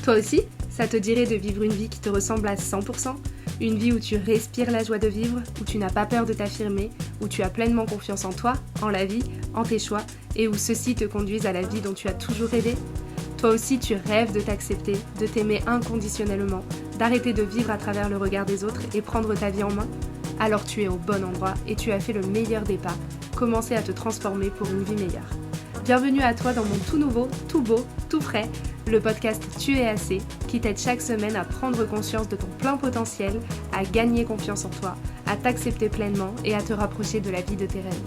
Toi aussi, ça te dirait de vivre une vie qui te ressemble à 100%? Une vie où tu respires la joie de vivre, où tu n'as pas peur de t'affirmer, où tu as pleinement confiance en toi, en la vie, en tes choix, et où ceux-ci te conduisent à la vie dont tu as toujours rêvé? Toi aussi, tu rêves de t'accepter, de t'aimer inconditionnellement, d'arrêter de vivre à travers le regard des autres et prendre ta vie en main? Alors tu es au bon endroit et tu as fait le meilleur des pas, commencer à te transformer pour une vie meilleure. Bienvenue à toi dans mon tout nouveau, tout beau, tout frais, le podcast Tu es assez, qui t'aide chaque semaine à prendre conscience de ton plein potentiel, à gagner confiance en toi, à t'accepter pleinement et à te rapprocher de la vie de tes rêves.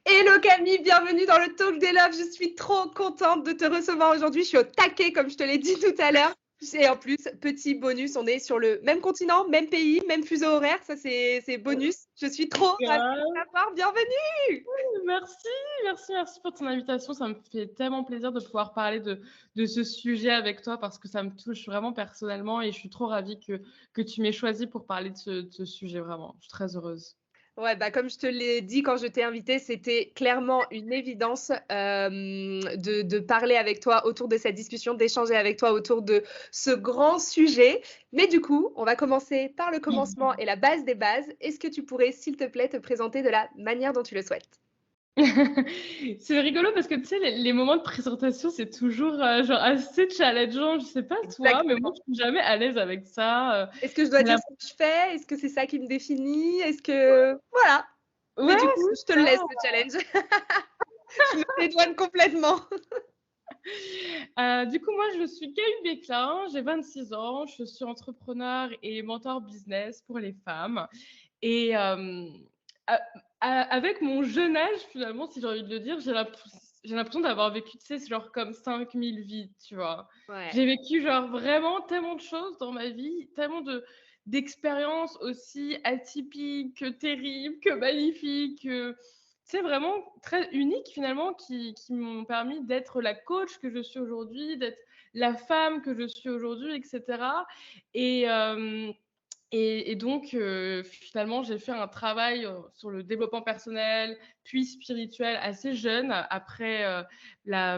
Hello Camille, bienvenue dans le Talk des Loves. Je suis trop contente de te recevoir aujourd'hui. Je suis au taquet, comme je te l'ai dit tout à l'heure. Et en plus, petit bonus, on est sur le même continent, même pays, même fuseau horaire. Ça, c'est bonus. Je suis trop ravie de t'avoir. Bienvenue. Merci pour ton invitation. Ça me fait tellement plaisir de pouvoir parler de ce sujet avec toi parce que ça me touche vraiment personnellement et je suis trop ravie que tu m'aies choisi pour parler de ce sujet, vraiment. Je suis très heureuse. Ouais, bah, comme je te l'ai dit quand je t'ai invitée, c'était clairement une évidence de parler avec toi autour de cette discussion, d'échanger avec toi autour de ce grand sujet. Mais du coup, on va commencer par le commencement et la base des bases. Est-ce que tu pourrais, s'il te plaît, te présenter de la manière dont tu le souhaites? C'est rigolo parce que tu sais, les moments de présentation, c'est toujours genre assez challengeant. Je sais pas toi, mais moi, Exactement. je suis jamais à l'aise avec ça. Est-ce que je dois J'ai dire l'imp- ce que je fais? Est-ce que c'est ça qui me définit? Est-ce que... Voilà. Mais Ouais, du coup, je te c'est le ça. laisse, le challenge. Je me dédouane complètement. Du coup, moi, je suis Camille Béclin, j'ai 26 ans, je suis entrepreneur et mentor business pour les femmes. Et a avec mon jeune âge, finalement, si j'ai envie de le dire, j'ai l'impression d'avoir vécu, tu sais, genre comme 5000 vies, tu vois? Ouais. J'ai vécu genre vraiment tellement de choses dans ma vie, tellement d'expériences aussi atypiques, que terribles, que magnifiques, tu sais, vraiment très uniques finalement qui m'ont permis d'être la coach que je suis aujourd'hui, d'être la femme que je suis aujourd'hui et cetera. Et donc finalement, j'ai fait un travail, sur le développement personnel, puis spirituel assez jeune. Après, la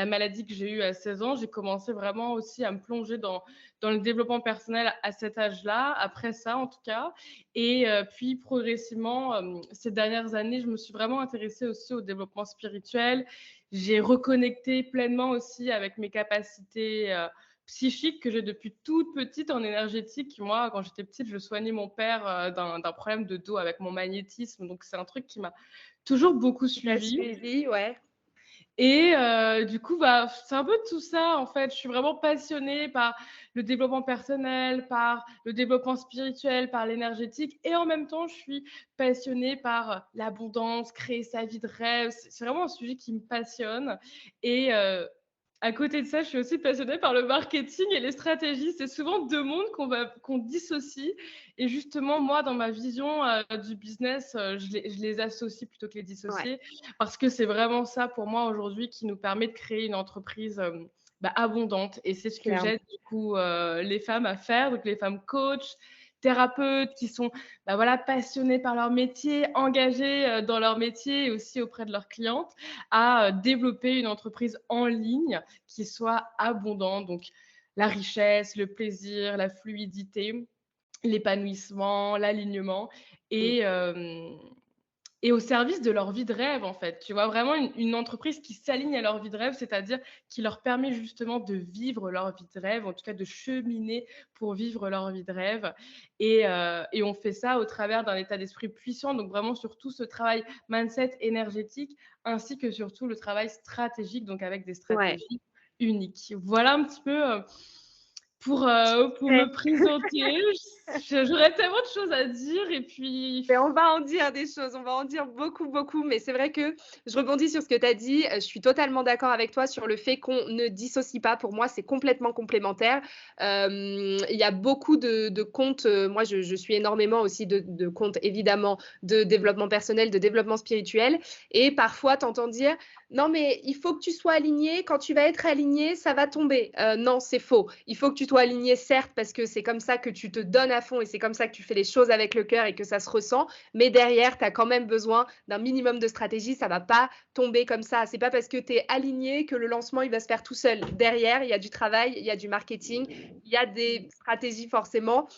maladie que j'ai eue à 16 ans, j'ai commencé vraiment aussi à me plonger dans le développement personnel à cet âge-là, après ça en tout cas. Et puis progressivement, ces dernières années, je me suis vraiment intéressée aussi au développement spirituel. J'ai reconnecté pleinement aussi avec mes capacités, psychique que j'ai depuis toute petite en énergétique. Moi, quand j'étais petite, je soignais mon père d'un problème de dos avec mon magnétisme. Donc, c'est un truc qui m'a toujours beaucoup T'as suivie. suivi, ouais. Et du coup, bah, c'est un peu tout ça, en fait. Je suis vraiment passionnée par le développement personnel, par le développement spirituel, par l'énergétique. Et en même temps, je suis passionnée par l'abondance, créer sa vie de rêve. C'est vraiment un sujet qui me passionne. Et à côté de ça, je suis aussi passionnée par le marketing et les stratégies. C'est souvent deux mondes qu'on dissocie. Et justement, moi, dans ma vision du business, je les associe plutôt que les Ouais. dissocier. Parce que c'est vraiment ça pour moi aujourd'hui qui nous permet de créer une entreprise abondante. Et c'est ce que Clairement. j'aide du coup les femmes à faire. Donc les femmes coachs, thérapeutes qui sont voilà, passionnées par leur métier, engagées dans leur métier et aussi auprès de leurs clientes, à développer une entreprise en ligne qui soit abondante. Donc la richesse, le plaisir, la fluidité, l'épanouissement, l'alignement Mmh. et au service de leur vie de rêve, en fait. Tu vois? Vraiment une entreprise qui s'aligne à leur vie de rêve, c'est-à-dire qui leur permet justement de vivre leur vie de rêve, en tout cas de cheminer pour vivre leur vie de rêve. Et on fait ça au travers d'un état d'esprit puissant, donc vraiment sur tout ce travail mindset énergétique, ainsi que surtout le travail stratégique, donc avec des Ouais. stratégies uniques. Voilà un petit peu, pour Ouais. me présenter. J'aurais tellement de choses à dire et puis Mais on va en dire des choses, on va en dire beaucoup, beaucoup. Mais c'est vrai que je rebondis sur ce que tu as dit. Je suis totalement d'accord avec toi sur le fait qu'on ne dissocie pas. Pour moi, c'est complètement complémentaire. Il y a beaucoup de comptes. Moi, je suis énormément aussi de comptes, évidemment, de développement personnel, de développement spirituel. Et parfois, tu entends dire non, mais il faut que tu sois aligné. Quand tu vas être aligné, ça va tomber. Non, c'est faux. Il faut que tu sois aligné, certes, parce que c'est comme ça que tu te donnes à fond et c'est comme ça que tu fais les choses avec le cœur et que ça se ressent. Mais derrière, tu as quand même besoin d'un minimum de stratégie. Ça va pas tomber comme ça. C'est pas parce que tu es aligné que le lancement, il va se faire tout seul. Derrière, il y a du travail, il y a du marketing, il y a des stratégies forcément.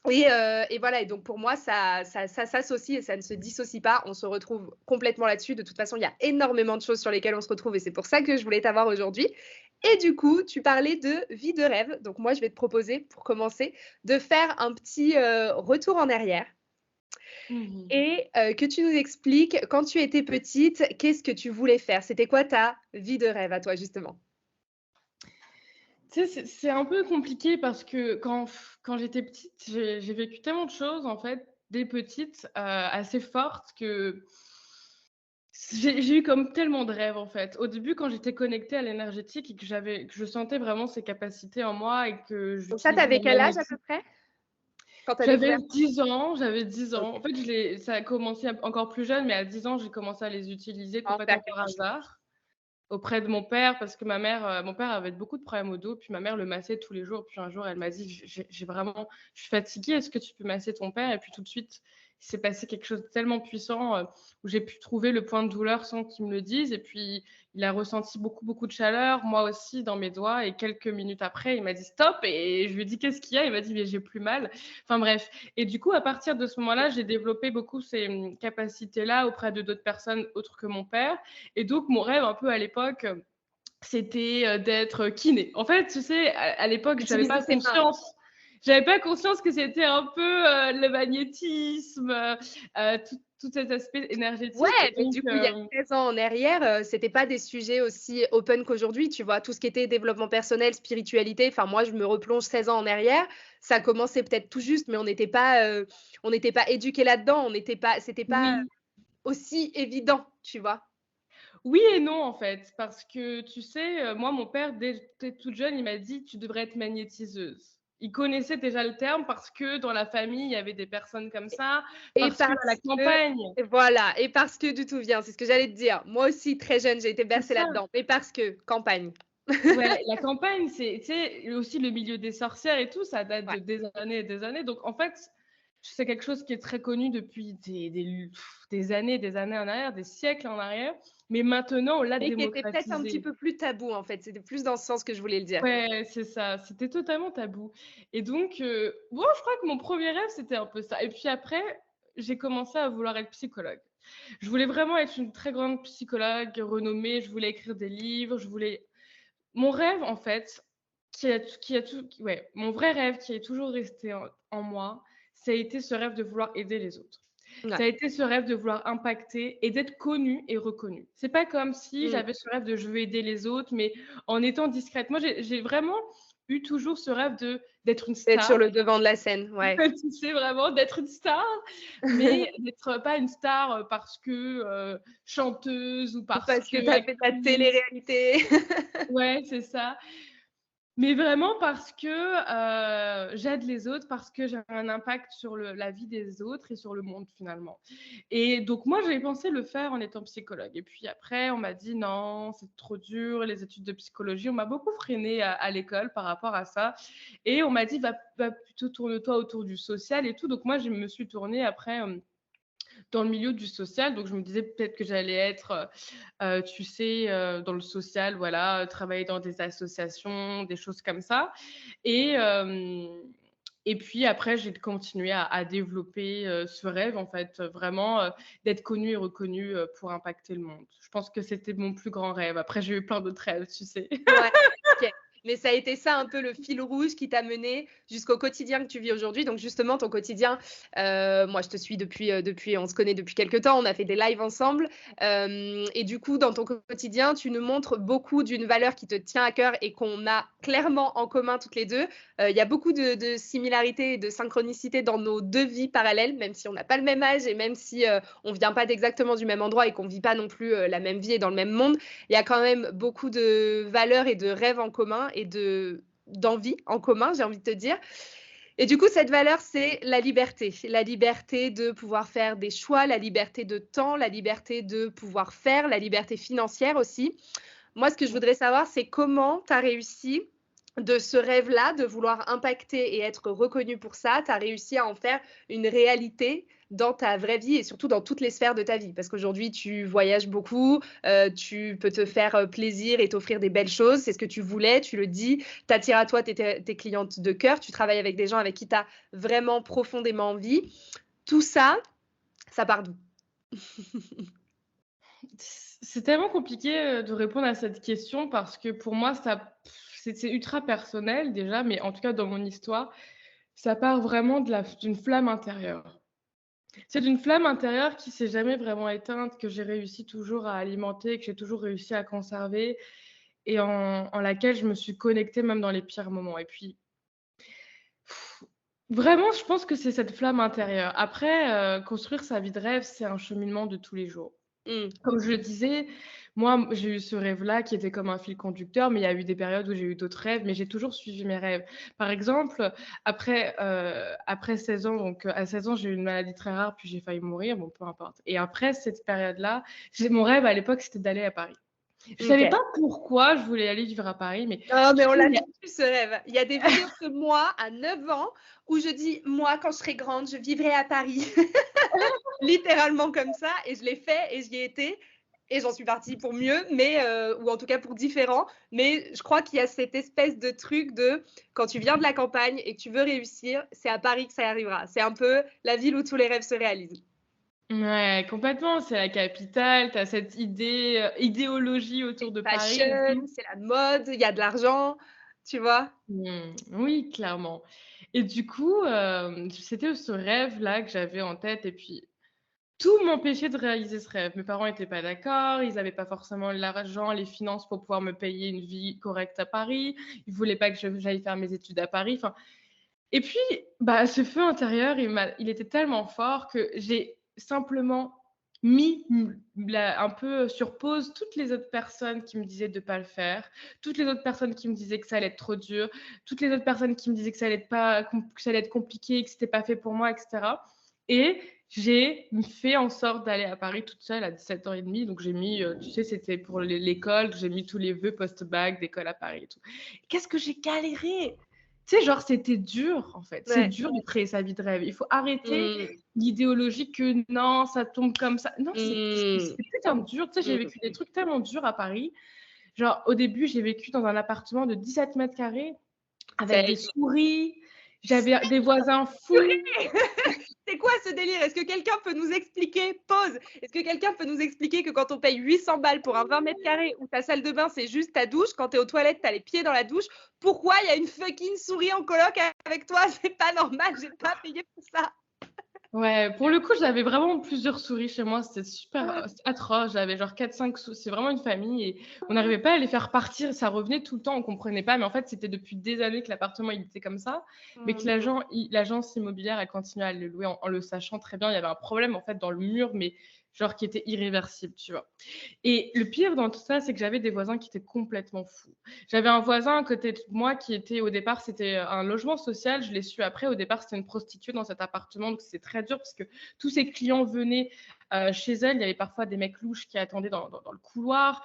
Et voilà, et donc pour moi, ça s'associe et ça ne se dissocie pas. On se retrouve complètement là-dessus. De toute façon, il y a énormément de choses sur lesquelles on se retrouve et c'est pour ça que je voulais t'avoir aujourd'hui. Et du coup, tu parlais de vie de rêve. Donc moi, je vais te proposer, pour commencer, de faire un petit retour en arrière Mmh. et que tu nous expliques, quand tu étais petite, qu'est-ce que tu voulais faire? C'était quoi ta vie de rêve à toi, justement? Tu sais, c'est un peu compliqué parce que quand j'étais petite, j'ai vécu tellement de choses, en fait, dès petite, assez fortes que j'ai eu comme tellement de rêves, en fait. Au début, quand j'étais connectée à l'énergétique et que je sentais vraiment ces capacités en moi et que Donc ça, tu j'utilisais avais mon quel âge à peu magnétisme. près quand tu as découvert? J'avais 10 ans. En OK, fait, ça a commencé encore plus jeune, mais à 10 ans, j'ai commencé à les utiliser en faire complètement par quelque chose. hasard. Auprès de mon père parce que mon père avait beaucoup de problèmes au dos, puis ma mère le massait tous les jours. Puis un jour, elle m'a dit: j'ai vraiment je suis fatiguée, est-ce que tu peux masser ton père?» Et puis tout de suite, il s'est passé quelque chose de tellement puissant, où j'ai pu trouver le point de douleur sans qu'il me le dise et puis il a ressenti beaucoup, beaucoup de chaleur, moi aussi dans mes doigts et quelques minutes après, il m'a dit: «Stop» et je lui ai dit: «Qu'est-ce qu'il y a?» Il m'a dit: «Mais j'ai plus mal». Enfin bref, et du coup, à partir de ce moment-là, j'ai développé beaucoup ces, capacités-là auprès de d'autres personnes autres que mon père et donc mon rêve un peu à l'époque, c'était, d'être kiné. En fait, tu sais, à l'époque, Utiliser ses mains. j'avais pas conscience que c'était un peu, le magnétisme, tout cet aspect Ouais, énergétique et mais donc du coup, il y a 16 ans en arrière, c'était pas des sujets aussi open qu'aujourd'hui, tu vois? Tout ce qui était développement personnel, spiritualité, enfin moi, je me replonge 16 ans en arrière, ça commençait peut-être tout juste, mais on n'était pas éduqués là-dedans, on n'était pas c'était pas oui. aussi évident, tu vois? Oui et non, en fait, parce que tu sais, moi, mon père, dès que j'étais toute jeune, il m'a dit: «Tu devrais être magnétiseuse». Il connaissait déjà le terme parce que dans la famille, il y avait des personnes comme ça, Et parce qu'à la parce que campagne. et voilà, et parce que d'où tout vient, c'est ce que j'allais te dire. Moi aussi, très jeune, j'ai été C'est bercée ça. là-dedans, mais parce que campagne. Ouais, la campagne, c'est tu sais, aussi le milieu des sorcières et tout, ça date Ouais. de des années et des années. Donc en fait, c'est quelque chose qui est très connu depuis des années en arrière, des siècles en arrière. Mais maintenant, on l'a Et qui était peut-être un petit démocratisé. peu plus tabou, en fait. C'était plus dans ce sens que je voulais le dire. Ouais, c'est ça, c'était totalement tabou et donc bon, je crois que mon premier rêve, c'était un peu ça et puis après, j'ai commencé à vouloir être psychologue. Je voulais vraiment être une très grande psychologue renommée, je voulais écrire des livres, je voulais mon rêve, en fait, ouais, mon vrai rêve qui est toujours resté en moi, ça a été ce rêve de vouloir aider les autres. Ouais. Ça a été ce rêve de vouloir impacter et d'être connue et reconnue. C'est pas comme si Mmh. j'avais ce rêve de je veux aider les autres, mais en étant discrète. Moi, j'ai vraiment eu toujours ce rêve d'être une D'être star. sur le devant de la scène, ouais. Tu sais, vraiment d'être une star, mais d'être pas une star, parce que, chanteuse ou Ou parce parce que que tu as fait ta actrice. télé-réalité. Ouais, c'est ça. Mais vraiment parce que, j'aide les autres, parce que j'ai un impact sur la vie des autres et sur le monde finalement. Et donc moi, j'avais pensé le faire en étant psychologue et puis après on m'a dit: «Non, c'est trop dur, les études de psychologie». On m'a beaucoup freinée à l'école par rapport à ça et on m'a dit: Va plutôt tourne-toi autour du social et tout». Donc moi, je me suis tournée après, dans le milieu du social. Donc je me disais peut-être que j'allais être, tu sais, dans le social, voilà, travailler dans des associations, des choses comme ça et puis après j'ai continué à développer, ce rêve en fait, vraiment, d'être connue et reconnue, pour impacter le monde. Je pense que c'était mon plus grand rêve. Après j'ai eu plein d'autres rêves, tu sais? Ouais, OK. Mais ça a été ça un peu le fil rouge qui t'a mené jusqu'au quotidien que tu vis aujourd'hui. Donc justement ton quotidien, moi je te suis depuis on se connaît depuis quelque temps, on a fait des lives ensemble, et du coup dans ton quotidien, tu nous montres beaucoup d'une valeur qui te tient à cœur et qu'on a clairement en commun toutes les 2. Il y a beaucoup de similarités et de synchronicité dans nos 2 vies parallèles, même si on n'a pas le même âge et même si, on vient pas d'exactement du même endroit et qu'on vit pas non plus, la même vie et dans le même monde. Il y a quand même beaucoup de valeurs et de rêves en commun et d'envie en commun, j'ai envie de te dire. Et du coup, cette valeur, c'est la liberté. La liberté de pouvoir faire des choix, la liberté de temps, la liberté de pouvoir faire, la liberté financière aussi. Moi, ce que je voudrais savoir, c'est comment tu as réussi de ce rêve-là, de vouloir impacter et être reconnu pour ça, tu as réussi à en faire une réalité dans ta vraie vie et surtout dans toutes les sphères de ta vie. Parce qu'aujourd'hui, tu voyages beaucoup, tu peux te faire plaisir et t'offrir des belles choses. C'est ce que tu voulais, tu le dis. Tu attires à toi tes clientes de cœur. Tu travailles avec des gens avec qui tu as vraiment profondément envie. Tout ça, ça part d'où? C'est tellement compliqué, de répondre à cette question parce que pour moi, c'est ultra personnel déjà, mais en tout cas dans mon histoire, ça part vraiment d'une flamme intérieure. C'est d'une flamme intérieure qui s'est jamais vraiment éteinte, que j'ai réussi toujours à alimenter, que j'ai toujours réussi à conserver et en laquelle je me suis connectée même dans les pires moments et puis vraiment, je pense que c'est cette flamme intérieure. Après, construire sa vie de rêve, c'est un cheminement de tous les jours. Mmh. Comme je le disais, moi, j'ai eu ce rêve-là qui était comme un fil conducteur, mais il y a eu des périodes où j'ai eu d'autres rêves, mais j'ai toujours suivi mes rêves. Par exemple, après 16 ans, donc à 16 ans, j'ai eu une maladie très rare, puis j'ai failli mourir, bon, peu importe. Et après cette période-là, mon rêve à l'époque, c'était d'aller à Paris. Je savais OK. pas pourquoi je voulais aller vivre à Paris, mais Non, mais tu on sais, l'a tous ce rêve. Il y a des vidéos de moi à 9 ans où je dis: «Moi, quand je serai grande, je vivrai à Paris». Littéralement comme ça et je l'ai fait et j'y ai été et j'en suis partie pour mieux, mais ou en tout cas pour différent. Mais je crois qu'il y a cette espèce de truc de quand tu viens de la campagne et que tu veux réussir, c'est à Paris que ça arrivera. C'est un peu la ville où tous les rêves se réalisent. ouais, complètement, c'est la capitale, tu as cette idéologie autour de Paris et Fashion, tout. c'est la mode, il y a de l'argent, tu vois? Oui, clairement et du coup, c'était ce rêve-là que j'avais en tête et puis tout m'empêchait de réaliser ce rêve. Mes parents étaient pas d'accord, ils avaient pas forcément l'argent, les finances pour pouvoir me payer une vie correcte à Paris. Ils voulaient pas que j'aille faire mes études à Paris, enfin et puis, bah, ce feu intérieur, il était tellement fort que j'ai simplement mis un peu sur pause toutes les autres personnes qui me disaient de pas le faire, toutes les autres personnes qui me disaient que ça allait être trop dur, toutes les autres personnes qui me disaient que ça allait être pas que ça allait être compliqué, que c'était pas fait pour moi et cetera et j'ai fait en sorte d'aller à Paris toute seule à 17 ans et demi. Donc j'ai mis, tu sais, c'était pour l'école, j'ai mis tous les vœux post-bac d'école à Paris et tout. Qu'est-ce que j'ai galéré! Tu sais, genre, c'était dur, en fait. C'est Ouais. dur de créer sa vie de rêve. Il faut arrêter Mmh. l'idéologie que non, ça tombe comme ça. Non, Mmh. c'est putain de dur. Tu sais, j'ai Mmh. vécu des trucs tellement durs à Paris. Genre, au début, j'ai vécu dans un appartement de 17 mètres carrés avec des Same. souris. J'avais des voisins fous. C'est quoi ce délire? Est-ce que quelqu'un peut nous expliquer pause. Est-ce que quelqu'un peut nous expliquer que quand on paye 800 balles pour un 20 mètres carrés où ta salle de bain, c'est juste ta douche, quand tu es aux toilettes, tu as les pieds dans la douche, pourquoi il y a une fucking souris en coloc avec toi? C'est pas normal, j'ai pas payé pour ça. Ouais, pour le coup, j'avais vraiment plusieurs souris chez moi, c'était super, atroce. J'avais genre 4-5 c'est vraiment une famille et on n'arrivait pas à les faire partir, ça revenait tout le temps, on comprenait pas, mais en fait, c'était depuis des années que l'appartement, il était comme ça, mais Mon que Dieu. l'agence immobilière a continué à le louer en le sachant très bien. Il y avait un problème, en fait, dans le mur, mais genre qui était irréversible, tu vois? Et le pire dans tout ça, c'est que j'avais des voisins qui étaient complètement fous. J'avais un voisin à côté de moi qui était au départ, c'était un logement social, je l'ai su après. Au départ, c'était une prostituée dans cet appartement, donc c'était très dur parce que tous ses clients venaient, chez elle. Il y avait parfois des mecs louches qui attendaient dans le couloir.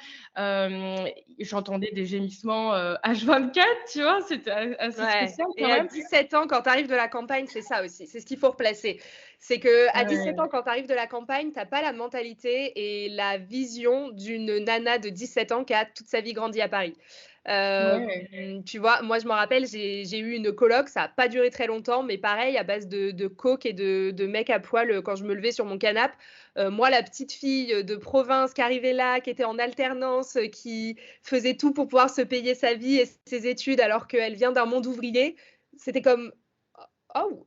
J'entendais des gémissements, H24, tu vois? C'était assez Ouais spécial et quand à même. 17 ans, quand tu arrives de la campagne, c'est ça aussi, c'est ce qu'il faut replacer. C'est qu'à 17 ans, Ouais, quand tu arrives de la campagne, tu as pas la mentalité et la vision d'une nana de 17 ans qui a toute sa vie grandi à Paris. ouais. Tu vois? Moi, je m'en rappelle, j'ai eu une coloc, ça a pas duré très longtemps, mais pareil à base de coke et de mecs à poil, quand je me levais sur mon canapé. Moi, la petite fille, de province qui arrivait là, qui était en alternance, qui faisait tout pour pouvoir se payer sa vie et ses études alors qu'elle vient d'un monde ouvrier, c'était comme: «Oh!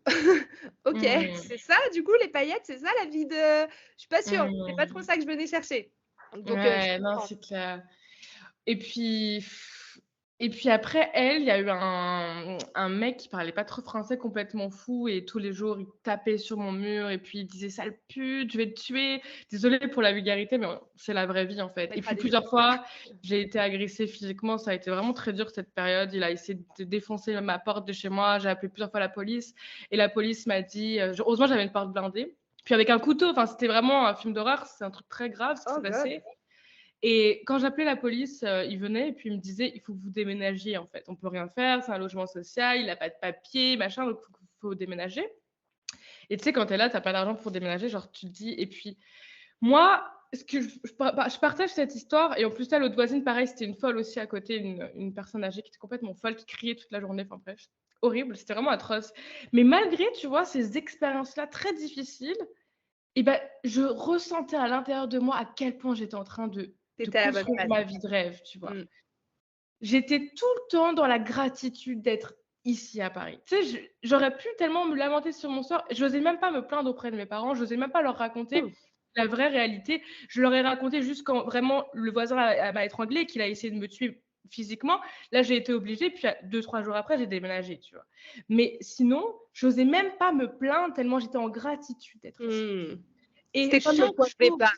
OK, Mmh. c'est ça du coup les paillettes, c'est ça la vie de» je suis pas sûre, c'est pas trop Mmh. ça que je venais chercher. Donc je Ouais, non, comprends. c'est clair. Et puis Et puis après elle, il y a eu un mec qui parlait pas trop français, complètement fou et tous les jours, il tapait sur mon mur et puis il disait: «Sale pute, je vais te tuer». Désolée pour la vulgarité, mais c'est la vraie vie, en fait. Et puis Mettra des plusieurs fois, j'ai été agressée physiquement, ça a été vraiment très dur cette période. Il a essayé de défoncer ma porte de chez moi, j'ai appelé plusieurs fois la police et la police m'a dit, heureusement j'avais une porte blindée, puis avec un couteau, enfin c'était vraiment un film d'horreur, c'est un truc très grave ce qui Oh s'est God. passé. Et quand j'appelais la police, ils venaient et puis ils me disaient: «Il faut que vous déménagiez, en fait. On peut rien faire, c'est un logement social, il a pas de papiers, machin, donc faut déménager». Et tu sais, quand tu es là, tu as pas d'argent pour déménager, genre tu te dis. Et puis moi, ce que je partage cette histoire. Et en plus là, l'autre voisine, pareil, c'était une folle aussi à côté, une personne âgée qui était complètement folle, qui criait toute la journée, enfin bref, horrible, c'était vraiment atroce. Mais malgré, tu vois, ces expériences-là très difficiles, et ben, je ressentais à l'intérieur de moi à quel point j'étais en train de T'étais à la bonne construire place. ma vie de rêve, tu vois? Mmh. J'étais tout le temps dans la gratitude d'être ici à Paris. Tu sais, j'aurais pu tellement me lamenter sur mon sort. J'osais même pas me plaindre auprès de mes parents, j'osais même pas leur raconter la vraie réalité. Je leur ai raconté juste quand vraiment le voisin m'a étranglée, qu'il a essayé de me tuer physiquement. Là, j'ai été obligée, puis 2-3 jours après, j'ai déménagé, tu vois? Mais sinon, j'osais même pas me plaindre tellement j'étais en gratitude d'être ici. Mmh. Et C'était comme le chaque point de jour, départ.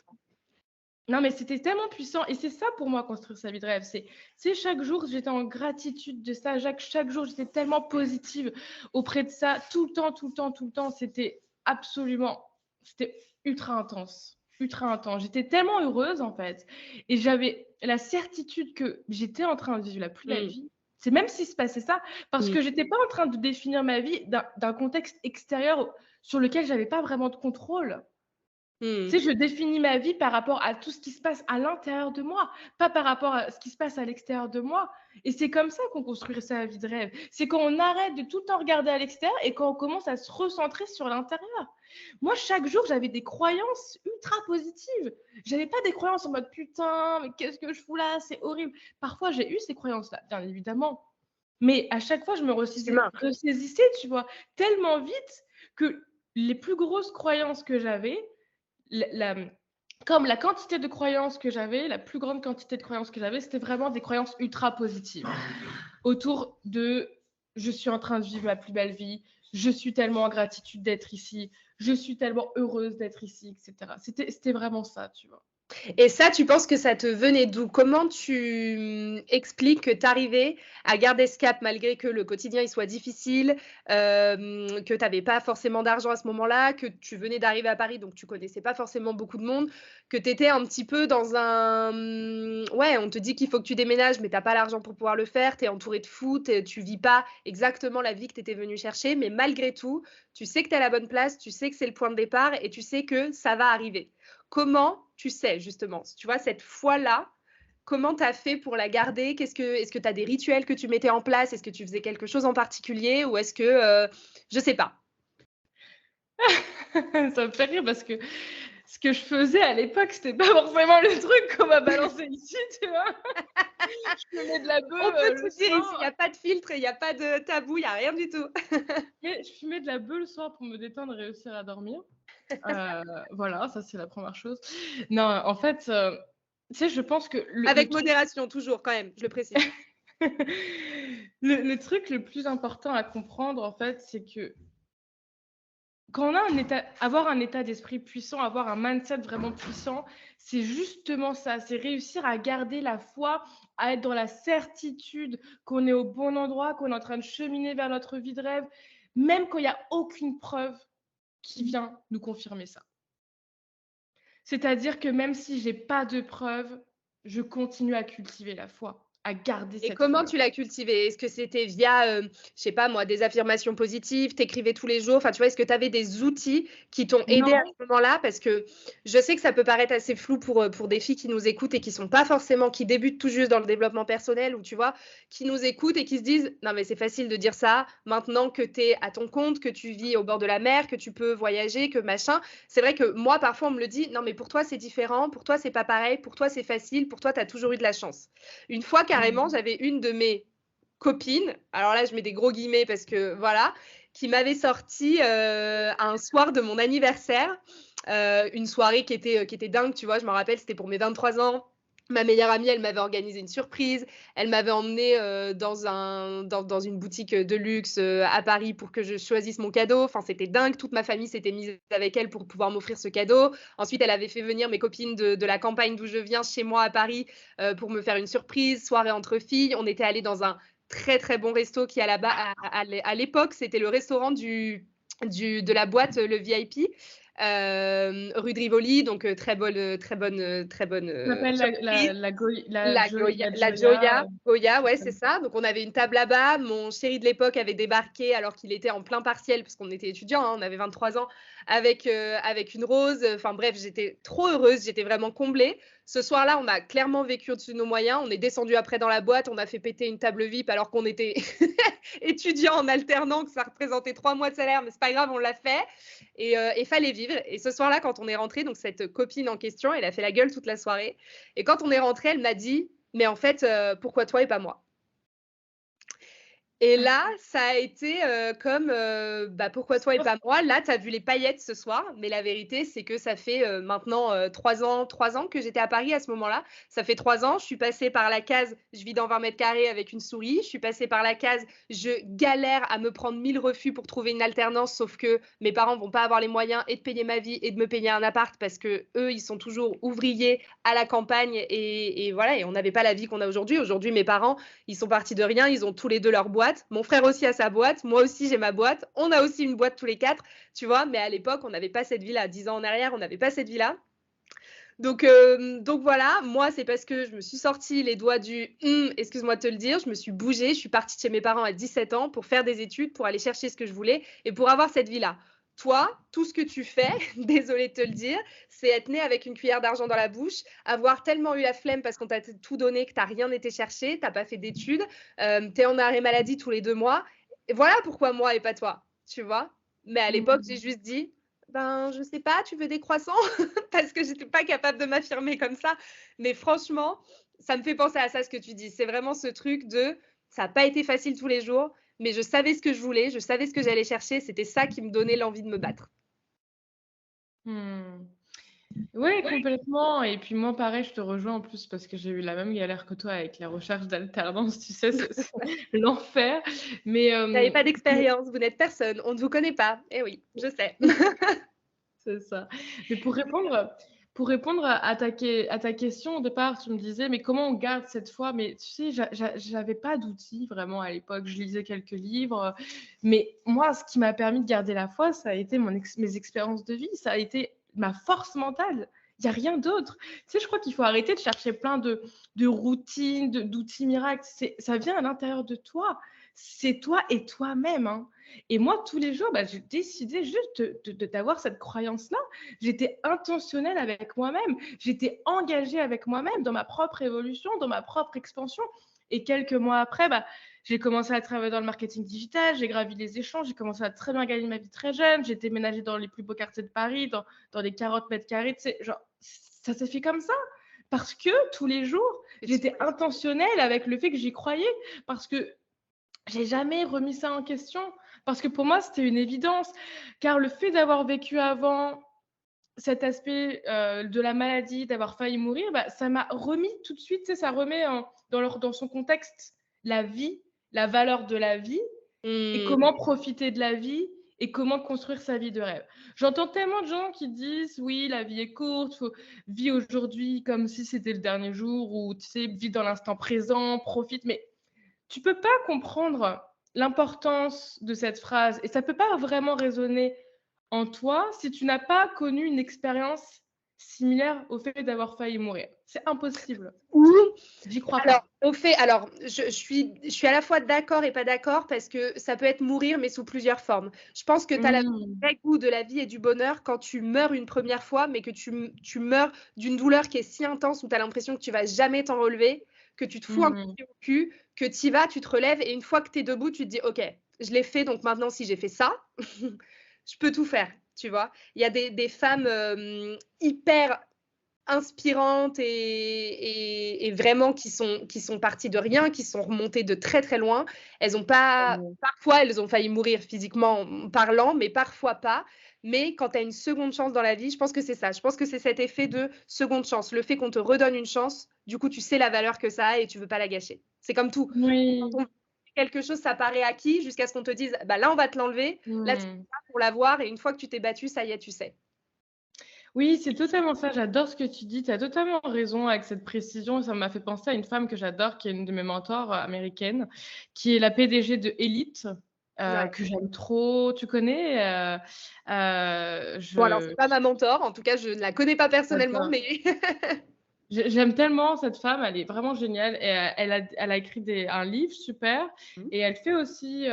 non, mais c'était tellement puissant et c'est ça pour moi construire sa vie de rêve. C'est chaque jour, j'étais en gratitude de ça. Chaque jour, j'étais tellement positive auprès de ça. Tout le temps, tout le temps, tout le temps. C'était ultra intense. Ultra intense. J'étais tellement heureuse, en fait. Et j'avais la certitude que j'étais en train de vivre la plus belle Mmh. vie. C'est même s'il se passait ça, parce Mmh. que j'étais pas en train de définir ma vie d'un contexte extérieur sur lequel j'avais pas vraiment de contrôle. Mmh. Tu sais, je définis ma vie par rapport à tout ce qui se passe à l'intérieur de moi, pas par rapport à ce qui se passe à l'extérieur de moi. Et c'est comme ça qu'on construit sa vie de rêve. C'est quand on arrête de tout le temps regarder à l'extérieur et quand on commence à se recentrer sur l'intérieur. Moi, chaque jour, j'avais des croyances ultra positives. J'avais pas des croyances en mode putain, mais qu'est-ce que je fous là, c'est horrible. Parfois, j'ai eu ces croyances-là, bien évidemment. Mais à chaque fois, je me C'est humain. ressaisissais, tu vois, tellement vite que les plus grosses croyances que j'avais, la comme la quantité de croyances que j'avais, la plus grande quantité de croyances que j'avais, c'était vraiment des croyances ultra positives. Autour de: «Je suis en train de vivre ma plus belle vie, je suis tellement en gratitude d'être ici, je suis tellement heureuse d'être ici», et cetera. C'était vraiment ça, tu vois? Et ça, tu penses que ça te venait d'où? Comment tu expliques que tu arrivais à garder ce cap malgré que le quotidien il soit difficile, que tu avais pas forcément d'argent à ce moment-là, que tu venais d'arriver à Paris, donc tu connaissais pas forcément beaucoup de monde, que tu étais un petit peu dans un ouais, on te dit qu'il faut que tu déménages, mais tu as pas l'argent pour pouvoir le faire, tu es entouré de fou, tu vis pas exactement la vie que tu étais venu chercher, mais malgré tout, tu sais que tu es à la bonne place, tu sais que c'est le point de départ et tu sais que ça va arriver. Comment tu sais justement, tu vois, cette foi-là, comment tu as fait pour la garder? Est-ce que tu as des rituels que tu mettais en place? Est-ce que tu faisais quelque chose en particulier? Ou est-ce que, je sais pas. Ça me fait rire parce que ce que je faisais à l'époque, c'était pas forcément le truc qu'on m'a balancé ici, tu vois? Je fumais de la On peut beuh, tout le dire ici, il y soir. a pas de filtre, il y a pas de tabou, il y a rien du tout. Mais je fumais de la beuh le soir pour me détendre et réussir à dormir. Voilà, ça c'est la première chose. Non, en fait, tu sais, je pense que Avec modération toujours quand même, je le précise. le truc le plus important à comprendre, en fait, c'est que quand on a avoir un état d'esprit puissant, avoir un mindset vraiment puissant, c'est justement ça, c'est réussir à garder la foi, à être dans la certitude qu'on est au bon endroit, qu'on est en train de cheminer vers notre vie de rêve, même quand il y a aucune preuve qui vient nous confirmer ça. C'est-à-dire que même si j'ai pas de preuves, je continue à cultiver la foi, à garder Et cette comment foi-là. tu l'as cultivé? Est-ce que c'était via, je sais pas moi, des affirmations positives, tu écrivais tous les jours? Enfin, tu vois, est-ce que tu avais des outils qui t'ont aidé à Non, ce moment-là? Parce que je sais que ça peut paraître assez flou pour des filles qui nous écoutent et qui sont pas forcément qui débutent tout juste dans le développement personnel ou tu vois, qui nous écoutent et qui se disent: «Non mais c'est facile de dire ça, maintenant que tu es à ton compte, que tu vis au bord de la mer, que tu peux voyager, que machin». C'est vrai que moi, parfois, on me le dit: «Non mais pour toi, c'est différent, pour toi, c'est pas pareil, pour toi, c'est facile, pour toi, tu as toujours eu de la chance». Une fois, carrément, j'avais une de mes copines, alors là, je mets des gros guillemets parce que voilà, qui m'avait sorti un soir de mon anniversaire, une soirée qui était dingue, tu vois. Je me rappelle, c'était pour mes 23 ans. Ma meilleure amie, elle m'avait organisé une surprise. Elle m'avait emmenée dans une boutique de luxe à Paris pour que je choisisse mon cadeau. Enfin, c'était dingue. Toute ma famille s'était mise avec elle pour pouvoir m'offrir ce cadeau. Ensuite, elle avait fait venir mes copines de la campagne d'où je viens chez moi à Paris pour me faire une surprise, soirée entre filles. On était allés dans un très, très bon resto qui, à l'époque, c'était le restaurant de la boîte, le VIP. Rue de Rivoli, donc très bonne Ça s'appelle surprise. La Joya. Goya, ouais, c'est ça. Donc, on avait une table là-bas. Mon chéri de l'époque avait débarqué alors qu'il était en plein partiel, parce qu'on était étudiants, hein, on avait 23 ans, avec une rose. Enfin, bref, j'étais trop heureuse, j'étais vraiment comblée. Ce soir-là, on a clairement vécu au-dessus de nos moyens. On est descendu après dans la boîte, on a fait péter une table VIP alors qu'on était étudiants en alternant, que ça représentait 3 mois de salaire, mais c'est pas grave, on l'a fait. Et fallait vivre. Et ce soir-là, quand on est rentré, donc cette copine en question, elle a fait la gueule toute la soirée. Et quand on est rentré, elle m'a dit, mais en fait, pourquoi toi et pas moi? Et là, ça a été comme pourquoi toi et pas moi? Là, tu as vu les paillettes ce soir, mais la vérité, c'est que ça fait maintenant 3 ans que j'étais à Paris à ce moment-là. Ça fait 3 ans, je suis passée par la case, je vis dans 20 mètres carrés avec une souris. Je suis passée par la case, je galère à me prendre 1000 refus pour trouver une alternance, sauf que mes parents vont pas avoir les moyens et de payer ma vie et de me payer un appart parce que eux, ils sont toujours ouvriers à la campagne et voilà, et on n'avait pas la vie qu'on a aujourd'hui. Aujourd'hui, mes parents, ils sont partis de rien, ils ont tous les deux leur boîte. Mon frère aussi a sa boîte, moi aussi j'ai ma boîte. On a aussi une boîte tous les 4, tu vois. Mais à l'époque, on n'avait pas cette vie-là. 10 ans en arrière, on n'avait pas cette vie-là. Donc voilà, moi, c'est parce que je me suis sortie les doigts du excuse-moi de te le dire, je me suis bougée, je suis partie de chez mes parents à 17 ans pour faire des études, pour aller chercher ce que je voulais et pour avoir cette vie-là. Toi, tout ce que tu fais, désolée de te le dire, c'est être né avec une cuillère d'argent dans la bouche, avoir tellement eu la flemme parce qu'on t'a tout donné que tu n'as rien été chercher, tu n'as pas fait d'études, tu es en arrêt maladie tous les 2 mois. Et voilà pourquoi moi et pas toi, tu vois. Mais à l'époque, j'ai juste dit, je sais pas, tu veux des croissants? Parce que j'étais pas capable de m'affirmer comme ça. Mais franchement, ça me fait penser à ça, ce que tu dis. C'est vraiment ce truc de, ça n'a pas été facile tous les jours, mais je savais ce que je voulais, je savais ce que j'allais chercher. C'était ça qui me donnait l'envie de me battre. Oui, complètement. Et puis moi, pareil, je te rejoins en plus parce que j'ai eu la même galère que toi avec la recherche d'alternance, tu sais, c'est l'enfer. Mais Vous n'avez pas d'expérience, vous n'êtes personne, on ne vous connaît pas. Eh oui, je sais. c'est ça. Mais pour répondre à ta question au départ, tu me disais, mais comment on garde cette foi? Mais tu sais, j'avais pas d'outils vraiment à l'époque. Je lisais quelques livres, mais moi, ce qui m'a permis de garder la foi, ça a été mes expériences de vie, ça a été ma force mentale. Il n'y a rien d'autre. Tu sais, je crois qu'il faut arrêter de chercher plein de routines, d'outils miracles. Ça vient à l'intérieur de toi. C'est toi et toi-même, hein. Et moi, tous les jours, j'ai décidé juste d'avoir cette croyance-là. J'étais intentionnelle avec moi-même. J'étais engagée avec moi-même dans ma propre évolution, dans ma propre expansion. Et quelques mois après, j'ai commencé à travailler dans le marketing digital, j'ai gravi les échelons, j'ai commencé à très bien gagner ma vie très jeune, j'ai déménagé dans les plus beaux quartiers de Paris, dans les 40 mètres carrés. Tu sais, genre, ça s'est fait comme ça. Parce que tous les jours, j'étais intentionnelle avec le fait que j'y croyais. Parce que j'ai jamais remis ça en question. Parce que pour moi, c'était une évidence. Car le fait d'avoir vécu avant cet aspect de la maladie, d'avoir failli mourir, ça m'a remis tout de suite, tu sais, ça remet dans son contexte la vie, la valeur de la vie et comment profiter de la vie et comment construire sa vie de rêve. J'entends tellement de gens qui disent oui, la vie est courte, faut vivre aujourd'hui comme si c'était le dernier jour ou tu sais, vis dans l'instant présent, profite, mais tu peux pas comprendre l'importance de cette phrase et ça peut pas vraiment résonner en toi si tu n'as pas connu une expérience similaire au fait d'avoir failli mourir. C'est impossible. J'y crois pas. Je suis à la fois d'accord et pas d'accord parce que ça peut être mourir mais sous plusieurs formes. Je pense que tu as le vrai goût de la vie et du bonheur quand tu meurs une première fois mais que tu meurs d'une douleur qui est si intense où tu as l'impression que tu vas jamais t'en relever, que tu te fous un coup au cul, que tu y vas, tu te relèves et une fois que tu es debout, tu te dis ok, je l'ai fait donc maintenant si j'ai fait ça, je peux tout faire, tu vois. Il y a des femmes hyper inspirantes et vraiment qui sont parties de rien, qui sont remontées de très très loin. Elles ont pas, parfois elles ont failli mourir physiquement parlant, mais parfois pas. mais quand tu as une seconde chance dans la vie, je pense que c'est ça. Je pense que c'est cet effet de seconde chance, le fait qu'on te redonne une chance, du coup, tu sais la valeur que ça a et tu veux pas la gâcher. C'est comme tout. Quand Oui. on fait quelque chose, ça paraît acquis jusqu'à ce qu'on te dise, bah là, on va te l'enlever, là, tu Mmh. es là pour l'avoir et une fois que tu t'es battu, ça y est, tu sais. Oui, c'est totalement ça. J'adore ce que tu dis. Tu as totalement raison avec cette précision. Ça m'a fait penser à une femme que j'adore, qui est une de mes mentors américaines, qui est la PDG de Elite, Ouais. que j'aime trop. Tu connais Bon, alors, c'est pas ma mentor, en tout cas, je ne la connais pas personnellement, J'adore. mais J'aime tellement cette femme, elle est vraiment géniale et elle a écrit un livre super et elle fait aussi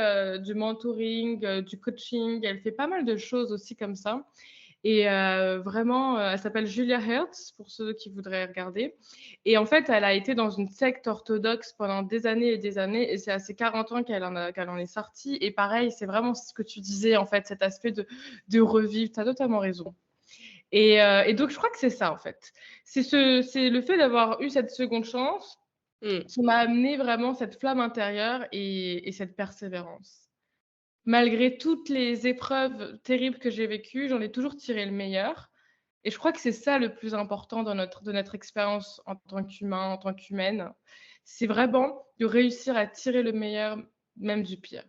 du mentoring, du coaching. Elle fait pas mal de choses aussi comme ça. Et vraiment, elle s'appelle Julia Hertz, pour ceux qui voudraient regarder. Et en fait, elle a été dans une secte orthodoxe pendant des années et c'est à ses 40 ans qu'elle en est sortie. Et pareil, c'est vraiment ce que tu disais, en fait, cet aspect de revivre. Tu as totalement raison. Et donc, je crois que c'est ça, en fait. C'est le fait d'avoir eu cette seconde chance Mmh. qui m'a amené vraiment cette flamme intérieure et cette persévérance. Malgré toutes les épreuves terribles que j'ai vécues, j'en ai toujours tiré le meilleur et je crois que c'est ça le plus important de notre expérience en tant qu'humain, en tant qu'humaine. C'est vraiment de réussir à tirer le meilleur, même du pire.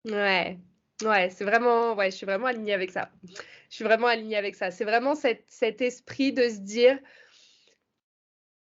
Ouais. Ouais, c'est vraiment ouais, je suis vraiment alignée avec ça. Je suis vraiment alignée avec ça. C'est vraiment cet esprit de se dire,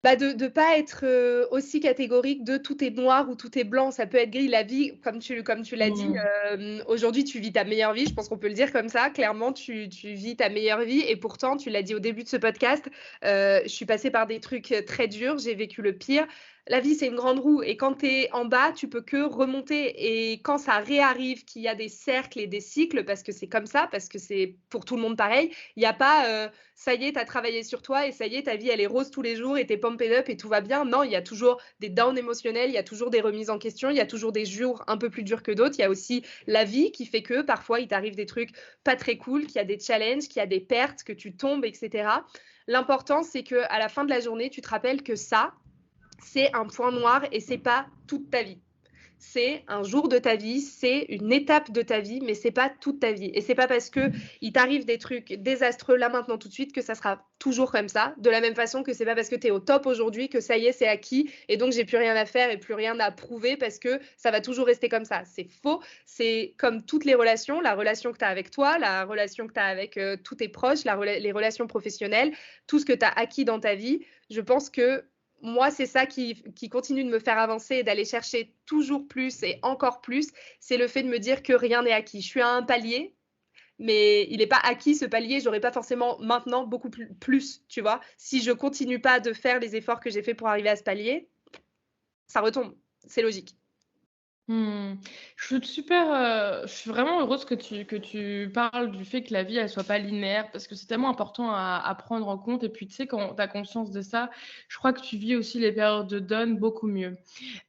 bah, de pas être, aussi catégorique de tout est noir ou tout est blanc, ça peut être gris. La vie, comme tu l'as dit, Mmh. aujourd'hui, tu vis ta meilleure vie, je pense qu'on peut le dire comme ça. Clairement, tu vis ta meilleure vie et pourtant, tu l'as dit au début de ce podcast, je suis passée par des trucs, très durs, j'ai vécu le pire. La vie, c'est une grande roue et quand tu es en bas, tu peux que remonter et quand ça réarrive, qu'il y a des cercles et des cycles, parce que c'est comme ça, parce que c'est pour tout le monde pareil, il y a pas, ça y est, tu as travaillé sur toi et ça y est, ta vie, elle est rose tous les jours et tu es pumped up et tout va bien. Non, il y a toujours des downs émotionnels, il y a toujours des remises en question, il y a toujours des jours un peu plus durs que d'autres. Il y a aussi la vie qui fait que parfois, il t'arrive des trucs pas très cool, qu'il y a des challenges, qu'il y a des pertes, que tu tombes, etc. L'important, c'est qu'à la fin de la journée, tu te rappelles que ça, c'est un point noir et c'est pas toute ta vie. C'est un jour de ta vie, c'est une étape de ta vie, mais c'est pas toute ta vie. Et c'est pas parce que il t'arrive des trucs désastreux là maintenant tout de suite que ça sera toujours comme ça. De la même façon que c'est pas parce que tu es au top aujourd'hui que ça y est, c'est acquis et donc j'ai plus rien à faire et plus rien à prouver parce que ça va toujours rester comme ça. C'est faux. C'est comme toutes les relations, la relation que tu as avec toi, la relation que tu as avec tous tes proches, les relations professionnelles, tout ce que tu as acquis dans ta vie. Je pense que moi, c'est ça qui continue de me faire avancer et d'aller chercher toujours plus et encore plus. C'est le fait de me dire que rien n'est acquis. Je suis à un palier, mais il n'est pas acquis ce palier. J'aurai pas forcément maintenant beaucoup plus, tu vois. Si je continue pas de faire les efforts que j'ai fait pour arriver à ce palier, ça retombe. C'est logique. Mmh. Je suis vraiment heureuse que tu parles du fait que la vie, elle soit pas linéaire parce que c'est tellement important à prendre en compte et puis tu sais, quand tu as conscience de ça, je crois que tu vis aussi les périodes de down beaucoup mieux.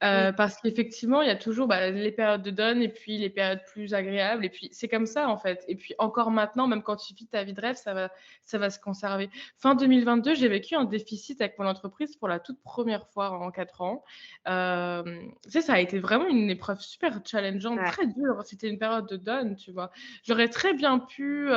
Mmh. Parce qu'effectivement, il y a toujours, bah, les périodes de down et puis les périodes plus agréables et puis c'est comme ça, en fait et puis encore maintenant, même quand tu vis ta vie de rêve, ça va se conserver. Fin 2022, j'ai vécu un déficit avec mon entreprise pour la toute première fois en 4 ans. Tu sais, ça a été vraiment une épreuve super challengeante, Ouais. très dure. C'était une période de down, tu vois? J'aurais très bien pu,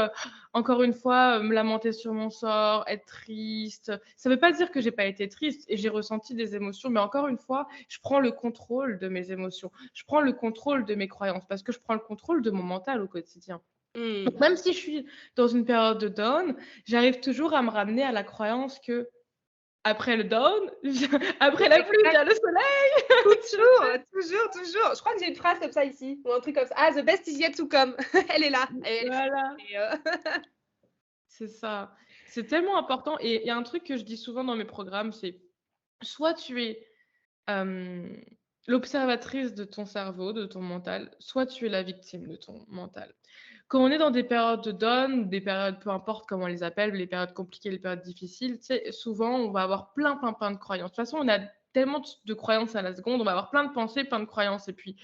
encore une fois, me lamenter sur mon sort, être triste. Ça veut pas dire que j'ai pas été triste et j'ai ressenti des émotions, mais encore une fois, je prends le contrôle de mes émotions. Je prends le contrôle de mes croyances parce que je prends le contrôle de mon mental au quotidien. Mmh. Donc même si je suis dans une période de down, j'arrive toujours à me ramener à la croyance que après le down, après la pluie Exact. vient le soleil. Tu Toujours, toujours, toujours. Je crois que j'ai une phrase comme ça ici ou un truc comme ça. Ah, the best is yet to come. Elle est là. Elle est fine. Voilà, Et, c'est ça. C'est tellement important et il y a un truc que je dis souvent dans mes programmes, c'est soit tu es, hem, l'observatrice de ton cerveau, de ton mental, soit tu es la victime de ton mental. Quand on est dans des périodes de down, des périodes, peu importe comment on les appelle, les périodes compliquées, les périodes difficiles, tu sais, souvent on va avoir plein de croyances. De toute façon, on a tellement de croyances à la seconde, on va avoir plein de pensées, plein de croyances et puis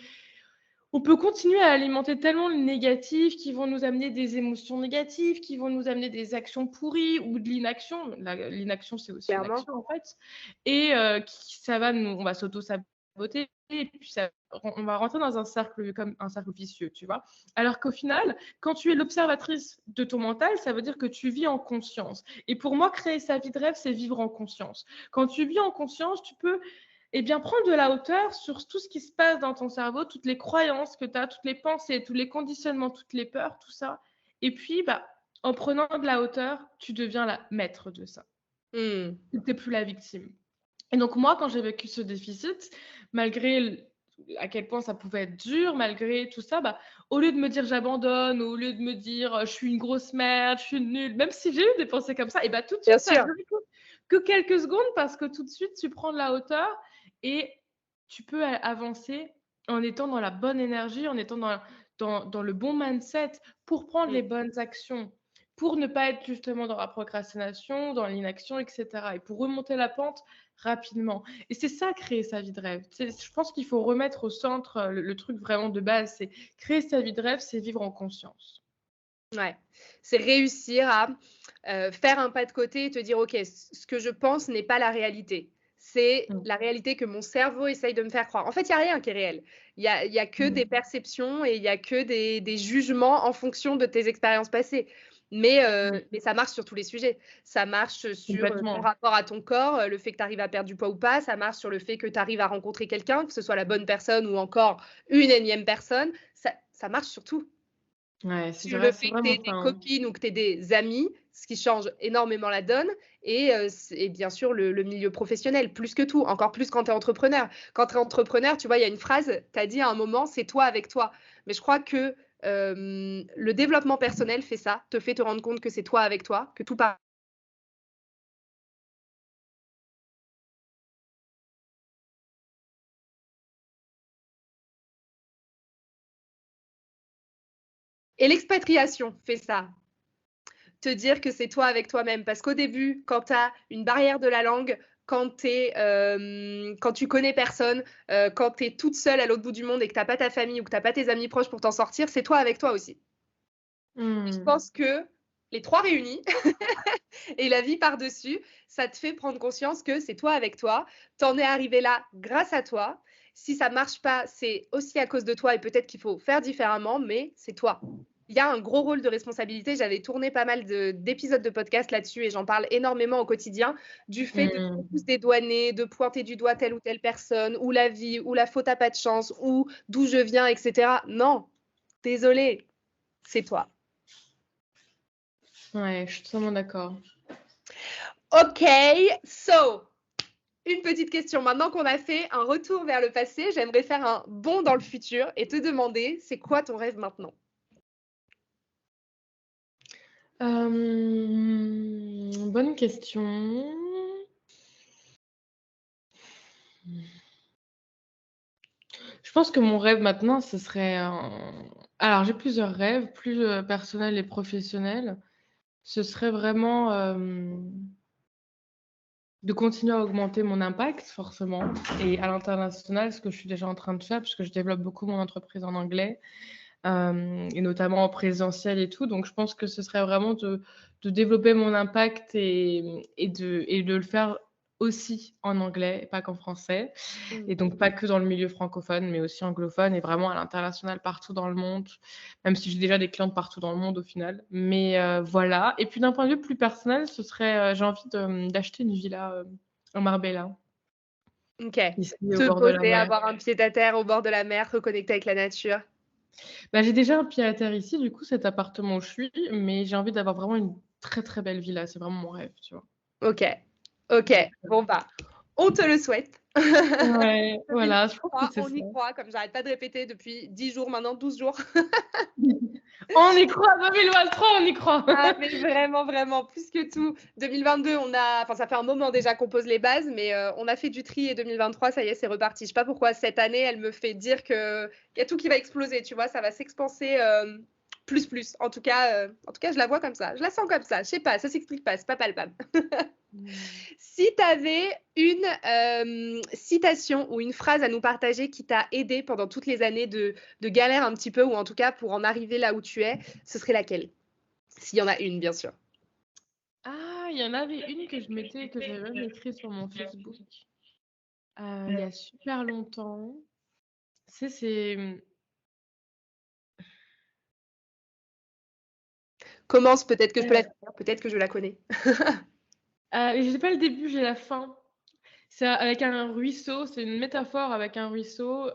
on peut continuer à alimenter tellement le négatif qui vont nous amener des émotions négatives, qui vont nous amener des actions pourries ou de l'inaction. L'inaction, c'est aussi une clairement. action, en fait et qui ça va nous on va s'auto-saboter saboter et puis on va rentrer dans un cercle comme un cercle vicieux, tu vois? Alors qu'au final, quand tu es l'observatrice de ton mental, ça veut dire que tu vis en conscience et pour moi, créer sa vie de rêve, c'est vivre en conscience. Quand tu vis en conscience, tu peux, eh bien, prendre de la hauteur sur tout ce qui se passe dans ton cerveau, toutes les croyances que tu as, toutes les pensées, tous les conditionnements, toutes les peurs, tout ça et puis, bah, en prenant de la hauteur, tu deviens la maître de ça. Mmh. Tu n'es plus la victime. Et donc moi, quand j'ai vécu ce déficit, malgré à quel point ça pouvait être dur, malgré tout ça, bah, au lieu de me dire j'abandonne, au lieu de me dire je suis une grosse merde, je suis nulle, même si j'ai eu des pensées comme ça, et bah tout de Bien suite, ça a sûr. duré que quelques secondes parce que tout de suite, tu prends de la hauteur et tu peux avancer en étant dans la bonne énergie, en étant dans le bon mindset pour prendre Mmh. les bonnes actions, pour ne pas être justement dans la procrastination, dans l'inaction, etc. Et pour remonter la pente rapidement. Et c'est ça, créer sa vie de rêve. Je pense qu'il faut remettre au centre le truc vraiment de base, c'est créer sa vie de rêve, c'est vivre en conscience. Ouais. C'est réussir à, faire un pas de côté et te dire: «OK, ce que je pense n'est pas la réalité. C'est Mmh. la réalité que mon cerveau essaye de me faire croire». En fait, il y a rien qui est réel. Il y a que des Mmh. perceptions et il y a que des jugements en fonction de tes expériences passées. Mais Mmh. mais ça marche sur tous les sujets. Ça marche sur, ton Complètement. rapport à ton corps, le fait que tu arrives à perdre du poids ou pas. Ça marche sur le fait que tu arrives à rencontrer quelqu'un, que ce soit la bonne personne ou encore une énième personne. Ça marche sur tout. Ouais, Sur le c'est fait que tu vraiment aies ça, des hein. copines ou que tu aies des amis, ce qui change énormément la donne et bien sûr le milieu professionnel, plus que tout, encore plus quand tu es entrepreneur. Quand tu es entrepreneur, tu vois, il y a une phrase, tu as dit à un moment: «C'est toi avec toi». Mais je crois que, le développement personnel fait ça, te fait te rendre compte que c'est toi avec toi, que tout part et l'expatriation fait ça. Te dire que c'est toi avec toi-même. Parce qu'au début, quand tu as une barrière de la langue, quand tu connais personne, quand tu es toute seule à l'autre bout du monde et que tu as pas ta famille ou que tu as pas tes amis proches pour t'en sortir, c'est toi avec toi aussi. Et je Mmh. pense que les 3 réunis et la vie par-dessus, ça te fait prendre conscience que c'est toi avec toi. Tu en es arrivé là grâce à toi. Si ça marche pas, c'est aussi à cause de toi et peut-être qu'il faut faire différemment, mais c'est toi. Il y a un gros rôle de responsabilité. J'avais tourné pas mal d'épisodes de podcast là-dessus et j'en parle énormément au quotidien, du fait de Mmh. tous dédouaner, de pointer du doigt telle ou telle personne, ou la vie, ou la faute à pas de chance, ou d'où je viens, etc. Non, désolé, c'est toi. Ouais, je suis totalement d'accord. OK, so une petite question. Maintenant qu'on a fait un retour vers le passé, j'aimerais faire un bond dans le futur et te demander, c'est quoi ton rêve maintenant? Bonne question. Je pense que mon rêve maintenant, ce serait alors j'ai plusieurs rêves, plus, personnels et professionnels. Ce serait vraiment, de continuer à augmenter mon impact forcément et à l'international, ce que je suis déjà en train de faire puisque je développe beaucoup mon entreprise en anglais, et notamment en présentiel et tout. Donc je pense que ce serait vraiment de développer mon impact et de le faire aussi en anglais et pas qu'en français. Et Mmh. donc pas que dans le milieu francophone, mais aussi anglophone et vraiment à l'international partout dans le monde, même si j'ai déjà des clientes partout dans le monde au final. Mais voilà et puis d'un point de vue plus personnel, ce serait, j'ai envie d'acheter une villa, en Marbella, OK. ici au Te bord de la poser, mer. avoir un pied-à-terre au bord de la mer, reconnecter avec la nature. Bah, j'ai déjà un pied à terre ici, du coup, cet appartement où je suis, mais j'ai envie d'avoir vraiment une très, très belle villa. C'est vraiment mon rêve, tu vois? OK. OK. Donc Bon, bah, on te le souhaite. ouais, voilà, je pense que 2023, c'est on ça. y croit, comme j'arrête pas de répéter depuis 10 jours maintenant, 12 jours. On y croit, 2023, on y croit! Ah, mais vraiment, vraiment, plus que tout. 2022, enfin, ça fait un moment déjà qu'on pose les bases, mais on a fait du tri et 2023, ça y est, c'est reparti. Je sais pas pourquoi cette année, elle me fait dire qu'il y a tout qui va exploser, tu vois, ça va s'expanser plus, plus. En tout cas, je la vois comme ça. Je la sens comme ça. Je sais pas, ça s'explique pas, c'est pas palpable. Mmh. Si tu avais une citation ou une phrase à nous partager qui t'a aidé pendant toutes les années de galère un petit peu, ou en tout cas pour en arriver là où tu es, ce serait laquelle? S'il y en a une, bien sûr. Ah, il y en avait une que j'avais même écrite sur mon Facebook. Il y a super longtemps. Tu sais, Commence, peut-être que je peux la heu, faire, peut-être que je la connais. j'ai pas le début, j'ai la fin. C'est avec un ruisseau, c'est une métaphore avec un ruisseau,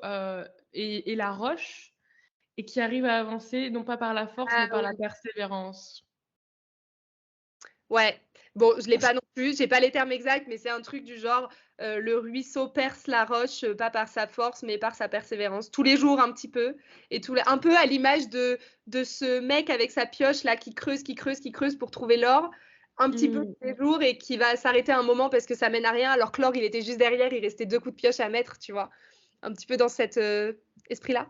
et la roche et qui arrive à avancer non pas par la force, Ah mais par la oui. persévérance. Ouais, bon, je l'ai pas non plus, j'ai pas les termes exacts, mais c'est un truc du genre, le ruisseau perce la roche, pas par sa force, mais par sa persévérance. Tous les jours un petit peu et tous les un peu à l'image de ce mec avec sa pioche là qui creuse, qui creuse, qui creuse pour trouver l'or, un petit peu Mmh. tous les jours et qui va s'arrêter un moment parce que ça mène à rien, alors que l'or, il était juste derrière, il restait 2 coups de pioche à mettre, tu vois? Un petit peu dans cet, esprit-là?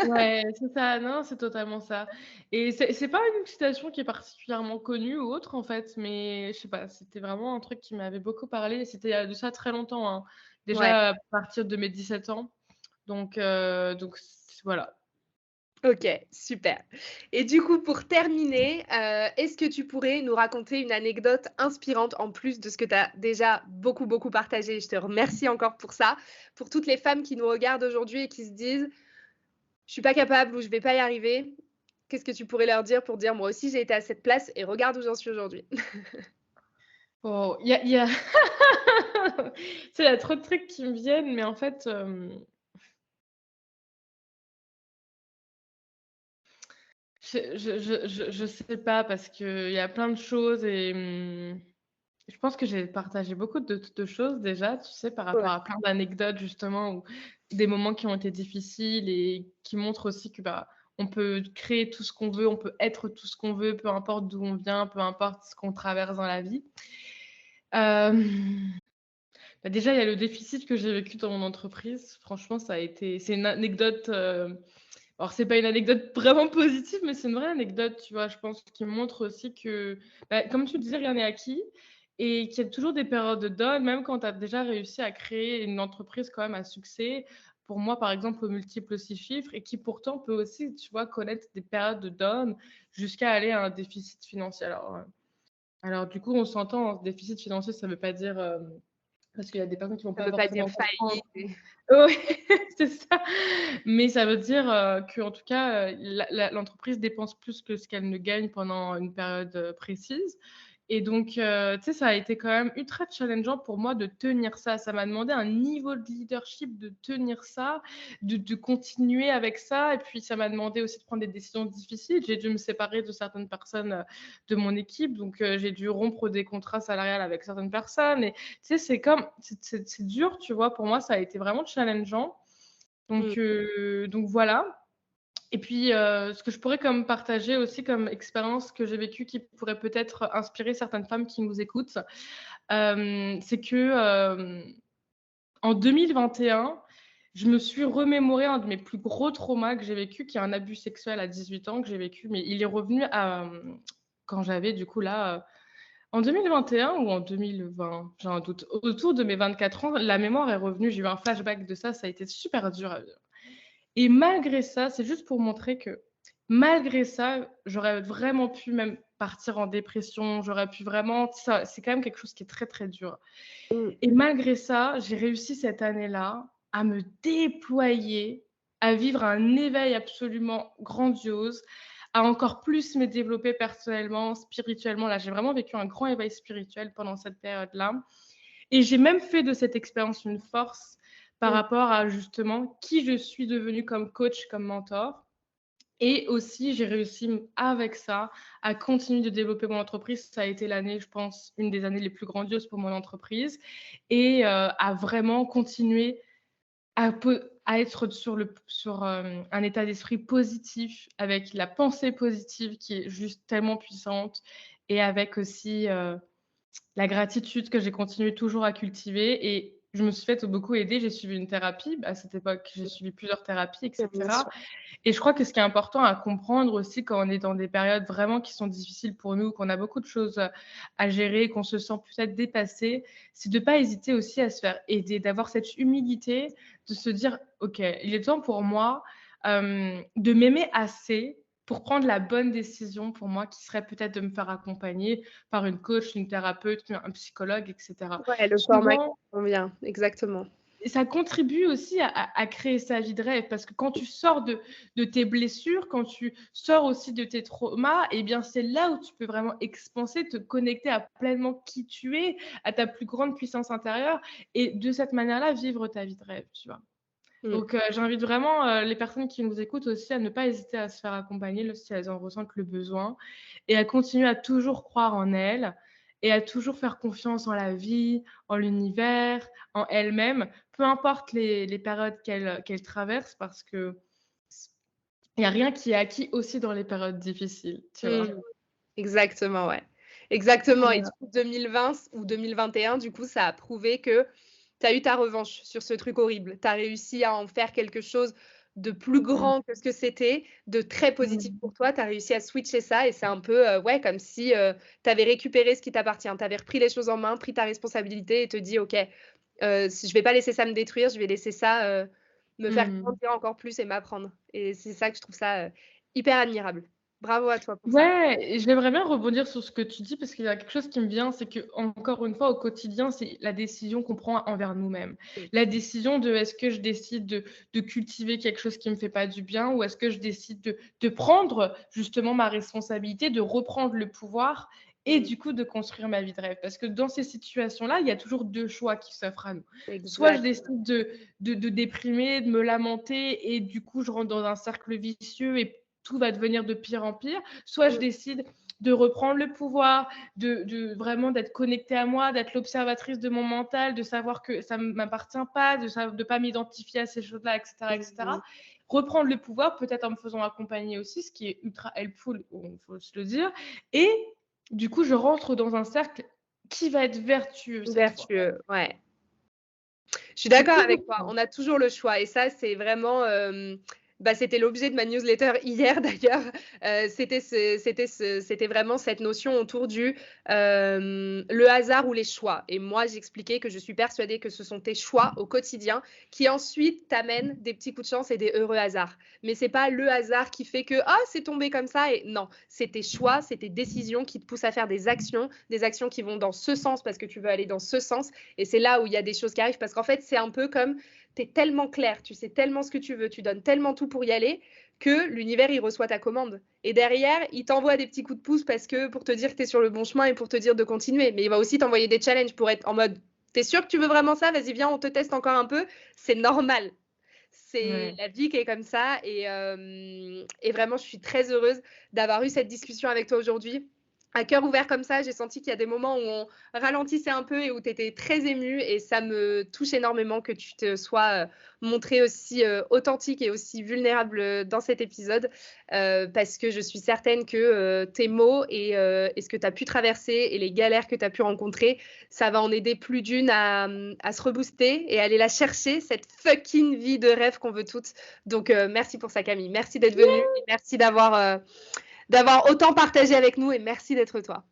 Ouais, c'est ça, non, c'est totalement ça et c'est pas une citation qui est particulièrement connue ou autre, en fait, mais je sais pas, c'était vraiment un truc qui m'avait beaucoup parlé et c'était il y a de ça très longtemps, hein. Ouais. Déjà à partir de mes 17 ans, donc voilà. OK, super. Et du coup, pour terminer, est-ce que tu pourrais nous raconter une anecdote inspirante en plus de ce que tu as déjà beaucoup, beaucoup partagé? Je te remercie encore pour ça. Pour toutes les femmes qui nous regardent aujourd'hui et qui se disent: «Je suis pas capable» ou «Je vais pas y arriver», qu'est-ce que tu pourrais leur dire pour dire: «Moi aussi j'ai été à cette place et regarde où j'en suis aujourd'hui»? Oh, il y a tu sais, il y a trop de trucs qui me viennent, mais en fait, je sais pas parce qu'il y a plein de choses et je pense que j'ai partagé beaucoup de choses déjà, tu sais, par Ouais, rapport à plein d'anecdotes justement ou des moments qui ont été difficiles et qui montrent aussi que, bah, on peut créer tout ce qu'on veut, on peut être tout ce qu'on veut, peu importe d'où on vient, peu importe ce qu'on traverse dans la vie. Hem, Bah, déjà, il y a le déficit que j'ai vécu dans mon entreprise. Franchement, c'est une anecdote, alors c'est pas une anecdote vraiment positive, mais c'est une vraie anecdote, tu vois? Je pense qui montre aussi que, bah, comme tu le disais, rien n'est acquis et qu'il y a toujours des périodes de down, même quand tu as déjà réussi à créer une entreprise quand même à succès. Pour moi, par exemple, aux multiples 6 chiffres et qui pourtant peut aussi, tu vois, connaître des périodes de down jusqu'à aller à un déficit financier. Alors du coup, on s'entend, hein, déficit financier, ça veut pas dire, parce qu'il y a des personnes qui vont ça pas veut pas dire forcément comprendre. faillite et Oui, c'est ça. Mais ça veut dire, qu'en tout cas, l'entreprise dépense plus que ce qu'elle ne gagne pendant une période, précise et donc tu sais, ça a été quand même ultra challengeant pour moi de tenir ça. Ça m'a demandé un niveau de leadership de tenir ça, de continuer avec ça et puis ça m'a demandé aussi de prendre des décisions difficiles. J'ai dû me séparer de certaines personnes, de mon équipe donc j'ai dû rompre des contrats salariales avec certaines personnes et tu sais, c'est comme c'est dur, tu vois? Pour moi, ça a été vraiment challengeant. mmh, Donc voilà et puis, ce que je pourrais comme partager aussi comme expérience que j'ai vécue qui pourrait peut-être inspirer certaines femmes qui nous écoutent, c'est que, en 2021, je me suis remémoré un de mes plus gros traumas que j'ai vécu, qui est un abus sexuel à 18 ans que j'ai vécu, mais il est revenu quand j'avais du coup là, en 2021 ou en 2020? J'ai un doute. Autour de mes 24 ans, la mémoire est revenue, j'ai eu un flashback de ça, ça a été super dur à vivre et malgré ça, c'est juste pour montrer que malgré ça, j'aurais vraiment pu même partir en dépression, j'aurais pu vraiment ça c'est quand même quelque chose qui est très, très dur mmh. et malgré ça, j'ai réussi cette année-là à me déployer, à vivre un éveil absolument grandiose, à encore plus me développer personnellement, spirituellement. Là, j'ai vraiment vécu un grand éveil spirituel pendant cette période-là et j'ai même fait de cette expérience une force par Mmh. rapport à justement qui je suis devenue comme coach, comme mentor et aussi j'ai réussi avec ça à continuer de développer mon entreprise. Ça a été l'année, je pense, une des années les plus grandioses pour mon entreprise et à vraiment continuer à être sur un état d'esprit positif, avec la pensée positive qui est juste tellement puissante et avec aussi, la gratitude que j'ai continué toujours à cultiver et je me suis fait beaucoup aider. J'ai suivi une thérapie. À cette époque, j'ai suivi plusieurs thérapies et Bien cetera sûr. et je crois que ce qui est important à comprendre aussi quand on est dans des périodes vraiment qui sont difficiles pour nous, qu'on a beaucoup de choses, à gérer, qu'on se sent peut-être dépassé, c'est de pas hésiter aussi à se faire aider, d'avoir cette humilité, de se dire: «OK, il est temps pour moi, de m'aimer assez pour prendre la bonne décision pour moi qui serait peut-être de me faire accompagner par une coach, une thérapeute, un psychologue et cetera». Ouais, le format qui Souvent te convient, exactement. ça contribue aussi à créer sa vie de rêve, parce que quand tu sors de tes blessures, quand tu sors aussi de tes traumas, eh bien, c'est là où tu peux vraiment expanser, te connecter à pleinement qui tu es, à ta plus grande puissance intérieure et de cette manière-là, vivre ta vie de rêve, tu vois? Donc, j'invite vraiment, les personnes qui nous écoutent aussi à ne pas hésiter à se faire accompagner si elles en ressentent le besoin et à continuer à toujours croire en elles et à toujours faire confiance en la vie, en l'univers, en elles-mêmes, peu importe les périodes qu'elles traversent parce qu'il y a rien qui est acquis aussi dans les périodes difficiles, tu vois? Exactement, ouais. Exactement. Et Voilà. du coup, 2020 ou 2021, du coup, ça a prouvé que tu as eu ta revanche sur ce truc horrible. Tu as réussi à en faire quelque chose de plus Mmh. grand que ce que c'était, de très positif Mmh. pour toi. Tu as réussi à switcher ça et c'est un peu, ouais, comme si, tu avais récupéré ce qui t'appartient. Tu avais repris les choses en main, pris ta responsabilité et te dit: «OK, si je vais pas laisser ça me détruire, je vais laisser ça, me faire Mmh. grandir encore plus et m'apprendre». Et c'est ça que je trouve ça, hyper admirable. Bravo à toi pour ça. Ouais, et j'aimerais bien rebondir sur ce que tu dis parce qu'il y a quelque chose qui me vient, c'est qu'encore une fois, au quotidien, c'est la décision qu'on prend envers nous-mêmes. Oui. La décision de est-ce que je décide de cultiver quelque chose qui me fait pas du bien ou est-ce que je décide de prendre justement ma responsabilité, de reprendre le pouvoir et Mmh. du coup de construire ma vie de rêve. Parce que dans ces situations-là, il y a toujours 2 choix qui s'offrent à nous. Soit je Exact. décide de déprimer, de me lamenter et du coup je rentre dans un cercle vicieux et tout va devenir de pire en pire. Soit je Mmh. décide de reprendre le pouvoir, de vraiment d'être connectée à moi, d'être l'observatrice de mon mental, de savoir que ça ne m'appartient pas, de pas m'identifier à ces choses-là, et cetera, et Mmh. cetera. Reprendre le pouvoir, peut-être en me faisant accompagner aussi, ce qui est ultra helpful, il faut se le dire. Et du coup, je rentre dans un cercle qui va être vertueux cette fois. Vertueux, ouais. Je suis C'est d'accord toujours avec toi. ça. On a toujours le choix et ça, c'est vraiment, bah, c'était l'objet de ma newsletter hier d'ailleurs. C'était vraiment cette notion autour du, le hasard ou les choix et moi, j'expliquais que je suis persuadée que ce sont tes choix au quotidien qui ensuite t'amènent des petits coups de chance et des heureux hasards. Mais c'est pas le hasard qui fait que: «Ah, c'est tombé comme ça» et non, c'est tes choix, c'est tes décisions qui te poussent à faire des actions qui vont dans ce sens parce que tu veux aller dans ce sens et c'est là où il y a des choses qui arrivent parce qu'en fait, c'est un peu comme tu es tellement clair, tu sais tellement ce que tu veux, tu donnes tellement tout pour y aller que l'univers, il reçoit ta commande. Et derrière, il t'envoie des petits coups de pouce parce que pour te dire que tu es sur le bon chemin et pour te dire de continuer. Mais il va aussi t'envoyer des challenges pour être en mode t'es sûr que tu veux vraiment ça? Vas-y, viens, on te teste encore un peu. C'est normal. C'est Ouais. la vie qui est comme ça. Et vraiment, je suis très heureuse d'avoir eu cette discussion avec toi aujourd'hui à cœur ouvert comme ça. J'ai senti qu'il y a des moments où on ralentissait un peu et où tu étais très émue et ça me touche énormément que tu te sois montrée aussi authentique et aussi vulnérable dans cet épisode parce que je suis certaine que tes mots et ce que tu as pu traverser et les galères que tu as pu rencontrer, ça va en aider plus d'une à se rebooster et aller la chercher, cette fucking vie de rêve qu'on veut toutes. Donc, merci pour ça, Camille. Merci d'être venue et merci d'avoir autant partagé avec nous et merci d'être toi.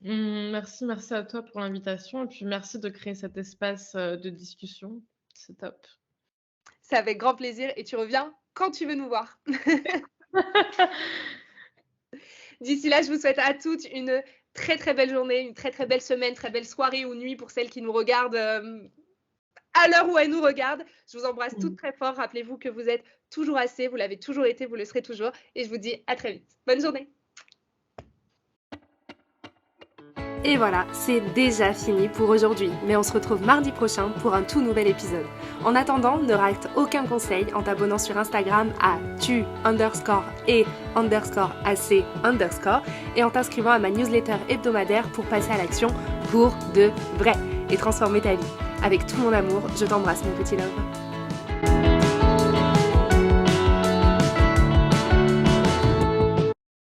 Merci à toi pour l'invitation et puis merci de créer cet espace, de discussion. C'est top. C'est avec grand plaisir et tu reviens quand tu veux nous voir. D'ici là, je vous souhaite à toutes une très, très belle journée, une très, très belle semaine, très belle soirée ou nuit pour celles qui nous regardent, à l'heure où elles nous regardent. Je vous embrasse toutes très fort. Rappelez-vous que vous êtes toujours assez, vous l'avez toujours été, vous le serez toujours et je vous dis à très vite. Bonne journée. Et voilà, c'est déjà fini pour aujourd'hui, mais on se retrouve mardi prochain pour un tout nouvel épisode. En attendant, ne rate aucun conseil en t'abonnant sur Instagram à tu_et_ac_ et en t'inscrivant à ma newsletter hebdomadaire pour passer à l'action pour de vrai et transformer ta vie. Avec tout mon amour, je t'embrasse mon petit love.